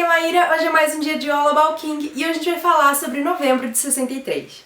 aqui é Maíra, hoje é mais um dia de All About King e hoje a gente vai falar sobre novembro de 63.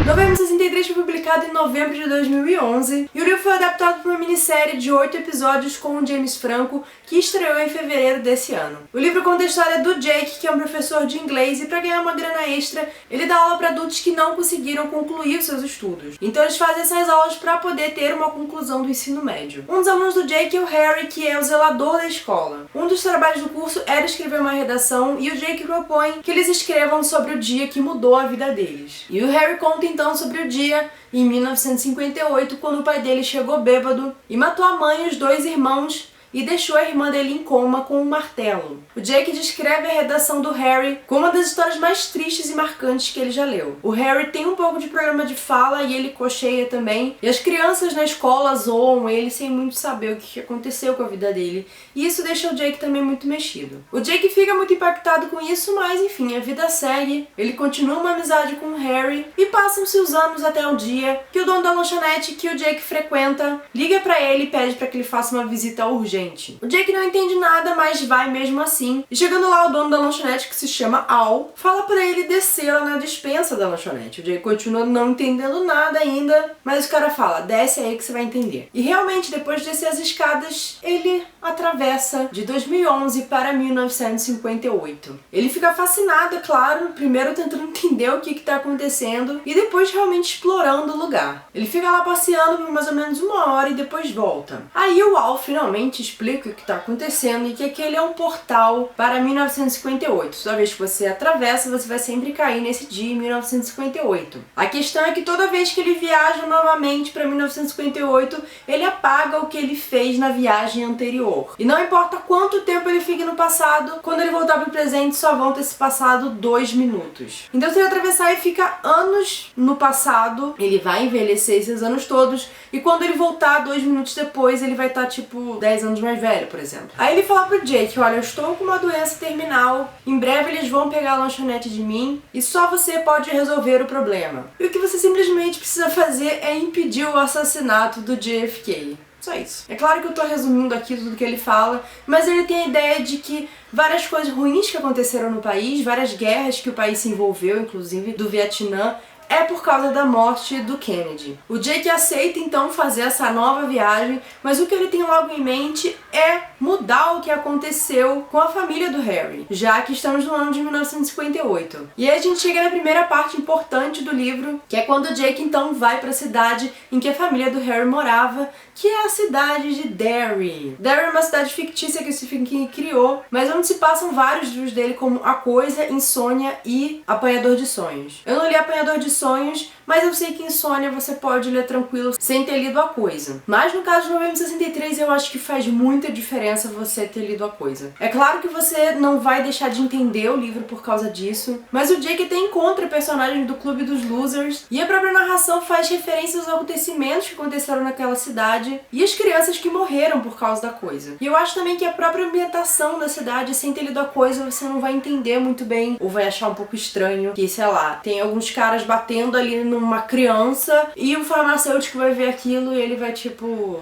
Novembro de 63 foi publicado em novembro de 2011 e o livro foi adaptado para uma minissérie de 8 episódios com o James Franco, que estreou em fevereiro desse ano. O livro conta a história do Jake, que é um professor de inglês, e para ganhar uma grana extra, ele dá aula para adultos que não conseguiram concluir os seus estudos. Então eles fazem essas aulas para poder ter uma conclusão do ensino médio. Um dos alunos do Jake é o Harry, que é o zelador da escola. Um dos trabalhos do curso era escrever uma redação e o Jake propõe que eles escrevam sobre o dia que mudou a vida deles. E o Harry conta então sobre o dia em 1958, quando o pai dele chegou bêbado e matou a mãe e os dois irmãos e deixou a irmã dele em coma com um martelo. O Jake descreve a redação do Harry como uma das histórias mais tristes e marcantes que ele já leu. O Harry tem um pouco de problema de fala e ele cocheia também, e as crianças na escola zoam ele sem muito saber o que aconteceu com a vida dele, e isso deixa o Jake também muito mexido. O Jake fica muito impactado com isso, mas enfim, a vida segue, ele continua uma amizade com o Harry, e passam-se os anos até o dia que o dono da lanchonete que o Jake frequenta liga pra ele e pede pra que ele faça uma visita urgente. O Jake não entende nada, mas vai mesmo assim. E chegando lá, o dono da lanchonete, que se chama Al, fala pra ele descer lá na despensa da lanchonete. O Jake continua não entendendo nada ainda, mas o cara fala, desce aí que você vai entender. E realmente, depois de descer as escadas, ele atravessa de 2011 para 1958. Ele fica fascinado, é claro, primeiro tentando entender o que tá acontecendo e depois realmente explorando o lugar. Ele fica lá passeando por mais ou menos uma hora e depois volta. Aí o Al finalmente explica o que está acontecendo e que aquele é um portal para 1958. Toda vez que você atravessa, você vai sempre cair nesse dia em 1958. A questão é que toda vez que ele viaja novamente para 1958, ele apaga o que ele fez na viagem anterior. E não importa quanto tempo ele fique no passado, quando ele voltar para o presente, só vão ter se passado 2 minutos. Então se ele atravessar e ficar anos no passado, ele vai envelhecer esses anos todos, e quando ele voltar 2 minutos depois, ele vai estar tipo 10 anos mais velho, por exemplo. Aí ele fala pro Jake, olha, eu estou com uma doença terminal, em breve eles vão pegar a lanchonete de mim e só você pode resolver o problema. E o que você simplesmente precisa fazer é impedir o assassinato do JFK. Só isso. É claro que eu tô resumindo aqui tudo que ele fala, mas ele tem a ideia de que várias coisas ruins que aconteceram no país, várias guerras que o país se envolveu, inclusive do Vietnã, é por causa da morte do Kennedy. O Jake aceita então fazer essa nova viagem, mas o que ele tem logo em mente é mudar o que aconteceu com a família do Harry, já que estamos no ano de 1958. E aí a gente chega na primeira parte importante do livro, que é quando o Jake então vai para a cidade em que a família do Harry morava, que é a cidade de Derry. Derry é uma cidade fictícia que o Stephen King criou, mas onde se passam vários livros dele como A Coisa, Insônia e Apanhador de Sonhos. Eu não li Apanhador de Sonhos, mas eu sei que Insônia você pode ler tranquilo sem ter lido A Coisa. Mas no caso de novembro de 63 eu acho que faz muita diferença você ter lido A Coisa. É claro que você não vai deixar de entender o livro por causa disso, mas o Jake até encontra personagens do Clube dos Losers e a própria narração faz referências aos acontecimentos que aconteceram naquela cidade e as crianças que morreram por causa da Coisa. E eu acho também que a própria ambientação da cidade, sem ter lido A Coisa, você não vai entender muito bem ou vai achar um pouco estranho que, sei lá, tem alguns caras batendo ali numa criança e o farmacêutico vai ver aquilo e ele vai tipo...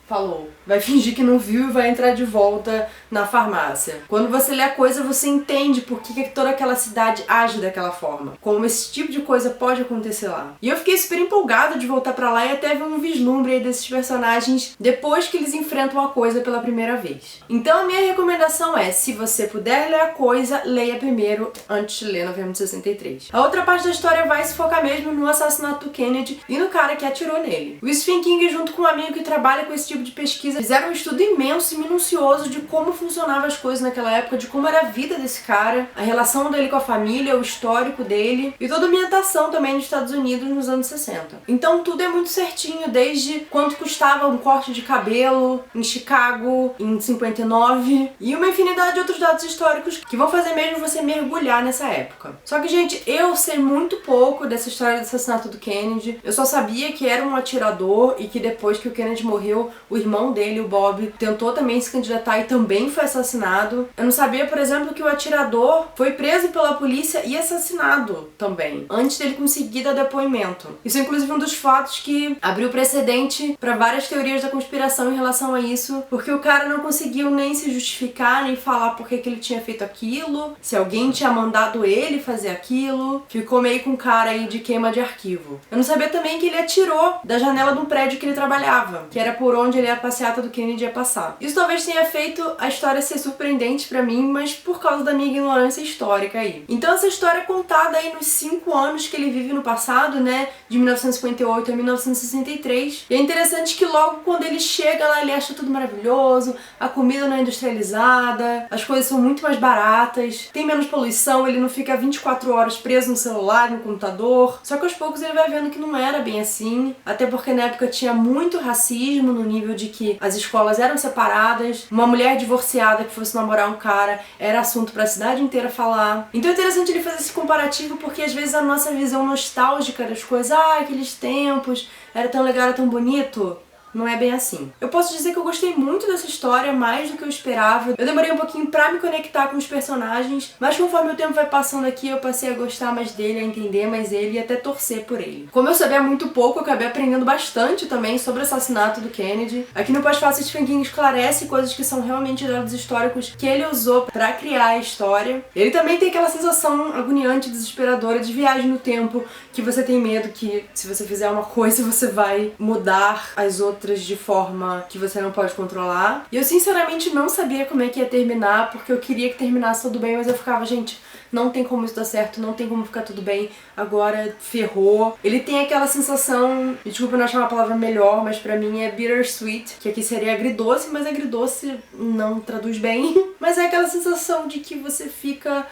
falou. Vai fingir que não viu e vai entrar de volta na farmácia. Quando você lê A Coisa, você entende por que toda aquela cidade age daquela forma. Como esse tipo de coisa pode acontecer lá. E eu fiquei super empolgada de voltar pra lá e até ver um vislumbre aí desses personagens depois que eles enfrentam A Coisa pela primeira vez. Então a minha recomendação é, se você puder ler A Coisa, leia primeiro antes de ler novembro de 63. A outra parte da história vai se focar mesmo no assassinato do Kennedy e no cara que atirou nele. O Stephen King, junto com um amigo que trabalha com esse tipo de pesquisa, fizeram um estudo imenso e minucioso de como funcionavam as coisas naquela época, de como era a vida desse cara, a relação dele com a família, o histórico dele e toda a ambientação também nos Estados Unidos nos anos 60. Então tudo é muito certinho, desde quanto custava um corte de cabelo em Chicago em 59 e uma infinidade de outros dados históricos que vão fazer mesmo você mergulhar nessa época. Só que, gente, eu sei muito pouco dessa história do assassinato do Kennedy. Eu só sabia que era um atirador e que depois que o Kennedy morreu, o irmão dele, o Bob, tentou também se candidatar e também foi assassinado. Eu não sabia, por exemplo, que o atirador foi preso pela polícia e assassinado também, antes dele conseguir dar depoimento. Isso é inclusive um dos fatos que abriu precedente para várias teorias da conspiração em relação a isso, porque o cara não conseguiu nem se justificar, nem falar por que ele tinha feito aquilo, se alguém tinha mandado ele fazer aquilo. Ficou meio com cara aí de queima de arquivo. Eu não sabia também que ele atirou da janela de um prédio que ele trabalhava, que era por onde a passeata do Kennedy ia passar. Isso talvez tenha feito a história ser surpreendente pra mim, mas por causa da minha ignorância histórica aí. Então essa história é contada aí nos 5 anos que ele vive no passado, né, de 1958 a 1963. E é interessante que logo quando ele chega lá, ele acha tudo maravilhoso, a comida não é industrializada, as coisas são muito mais baratas, tem menos poluição, ele não fica 24 horas preso no celular, no computador. Só que aos poucos ele vai vendo que não era bem assim, até porque na época tinha muito racismo, no nível de que as escolas eram separadas, uma mulher divorciada que fosse namorar um cara era assunto pra cidade inteira falar. Então é interessante ele fazer esse comparativo, porque às vezes a nossa visão nostálgica das coisas, aqueles tempos, era tão legal, era tão bonito. Não é bem assim. Eu posso dizer que eu gostei muito dessa história, mais do que eu esperava. Eu demorei um pouquinho pra me conectar com os personagens, mas conforme o tempo vai passando aqui, eu passei a gostar mais dele, a entender mais ele e até torcer por ele. Como eu sabia muito pouco, eu acabei aprendendo bastante também sobre o assassinato do Kennedy. Aqui no Pós-Fácil, Stephen King esclarece coisas que são realmente dados históricos que ele usou pra criar a história. Ele também tem aquela sensação agoniante, desesperadora de viagem no tempo, que você tem medo que se você fizer uma coisa, você vai mudar as outras de forma que você não pode controlar. E eu sinceramente não sabia como é que ia terminar, porque eu queria que terminasse tudo bem, mas eu ficava, gente, não tem como isso dar certo, não tem como ficar tudo bem, agora ferrou. Ele tem aquela sensação, desculpa eu não achar uma palavra melhor, mas pra mim é bittersweet, que aqui seria agridoce, mas agridoce não traduz bem. Mas é aquela sensação de que você fica,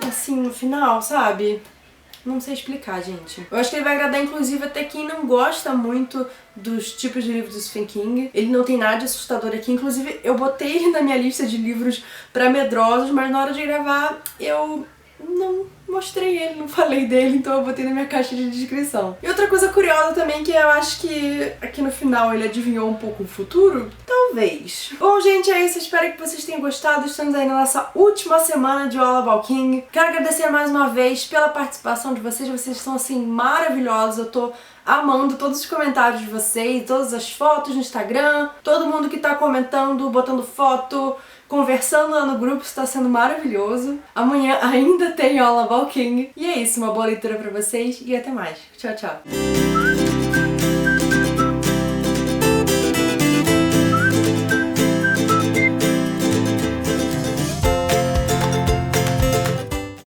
assim, no final, sabe? Não sei explicar, gente. Eu acho que ele vai agradar, inclusive, até quem não gosta muito dos tipos de livros do Stephen King. Ele não tem nada de assustador aqui. Inclusive, eu botei ele na minha lista de livros pra medrosos, mas na hora de gravar, eu não mostrei ele, não falei dele, então eu botei na minha caixa de descrição. E outra coisa curiosa também, que eu acho que aqui no final ele adivinhou um pouco o futuro, talvez. Bom, gente, é isso. Espero que vocês tenham gostado. Estamos aí na nossa última semana de All About King. Quero agradecer mais uma vez pela participação de vocês. Vocês são, assim, maravilhosos. Eu tô amando todos os comentários de vocês, todas as fotos no Instagram, todo mundo que tá comentando, botando foto, conversando lá no grupo, está sendo maravilhoso. Amanhã ainda tem All About King. E é isso, uma boa leitura pra vocês e até mais. Tchau, tchau.